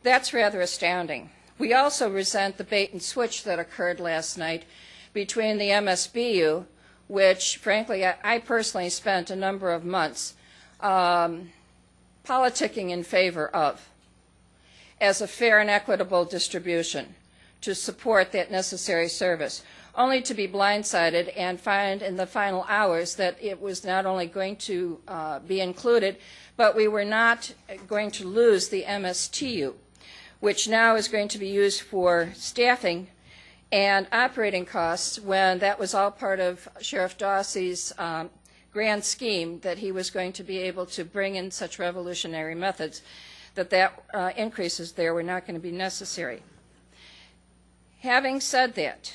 That's rather astounding. We also resent the bait and switch that occurred last night between the MSBU, which, frankly, I personally spent a number of months politicking in favor of, as a fair and equitable distribution to support that necessary service, only to be blindsided and find in the final hours that it was not only going to be included, but we were not going to lose the MSTU, which now is going to be used for staffing and operating costs, when that was all part of Sheriff Dossey's grand scheme that he was going to be able to bring in such revolutionary methods that increases there were not going to be necessary. Having said that,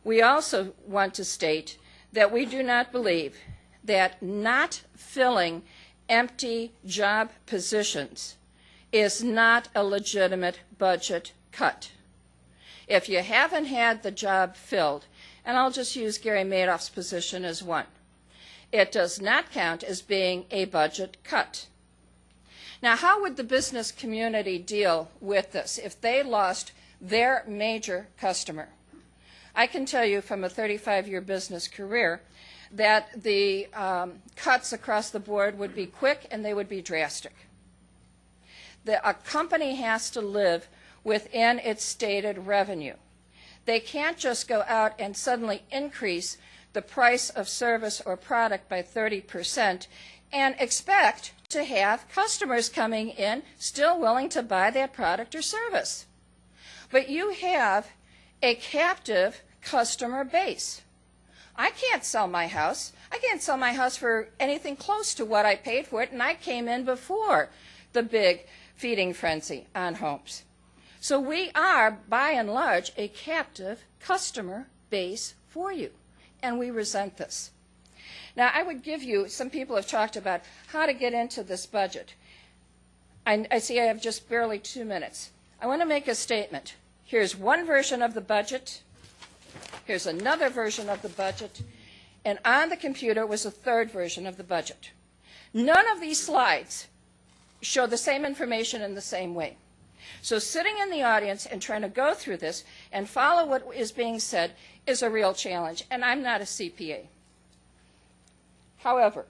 we also want to state that we do not believe that not filling empty job positions is not a legitimate budget cut. If you haven't had the job filled, and I'll just use Gary Madoff's position as one, it does not count as being a budget cut. Now, how would the business community deal with this if they lost their major customer? I can tell you from a 35-year business career that the cuts across the board would be quick and they would be drastic. A company has to live within its stated revenue. They can't just go out and suddenly increase the price of service or product by 30% and expect to have customers coming in still willing to buy that product or service. But you have a captive customer base. I can't sell my house. I can't sell my house for anything close to what I paid for it, and I came in before the big feeding frenzy on homes. So we are, by and large, a captive customer base for you, and we resent this. Now, I would give you, some people have talked about how to get into this budget. I see I have just barely 2 minutes. I want to make a statement. Here's one version of the budget. Here's another version of the budget. And on the computer was a third version of the budget. None of these slides show the same information in the same way. So sitting in the audience and trying to go through this and follow what is being said is a real challenge, and I'm not a CPA. However,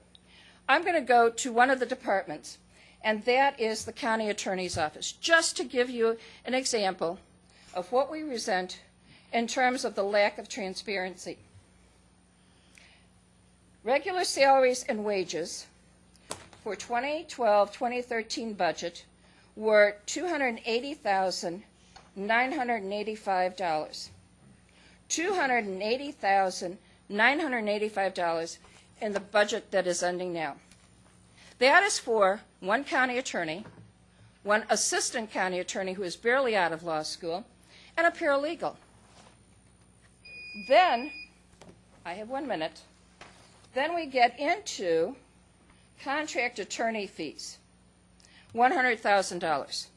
I'm going to go to one of the departments, and that is the county attorney's office, just to give you an example of what we resent in terms of the lack of transparency. Regular salaries and wages for 2012-2013 budget were $280,985. $280,985 in the budget that is ending now. That is for one county attorney, one assistant county attorney who is barely out of law school, and a paralegal. Then, I have 1 minute, then we get into contract attorney fees, $100,000.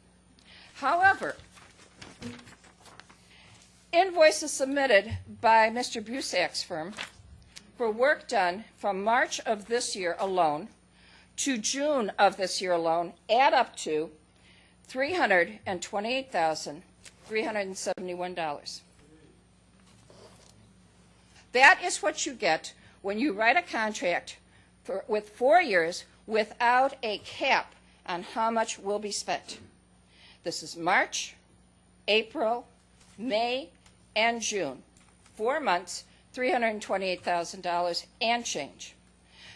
However, invoices submitted by Mr. Busak's firm for work done from March of this year alone to June of this year alone add up to $328,371. That is what you get when you write a contract with 4 years without a cap on how much will be spent. This is March, April, May, and June. 4 months, $328,000 and change.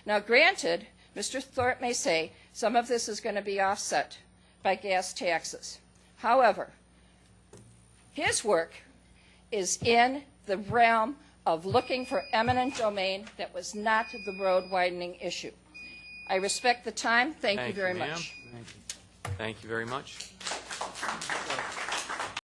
Now, granted, Mr. Thorpe may say some of this is going to be offset by gas taxes. However, his work is in the realm of looking for eminent domain that was not the road widening issue. I respect the time. Thank you very much. Thank you very much.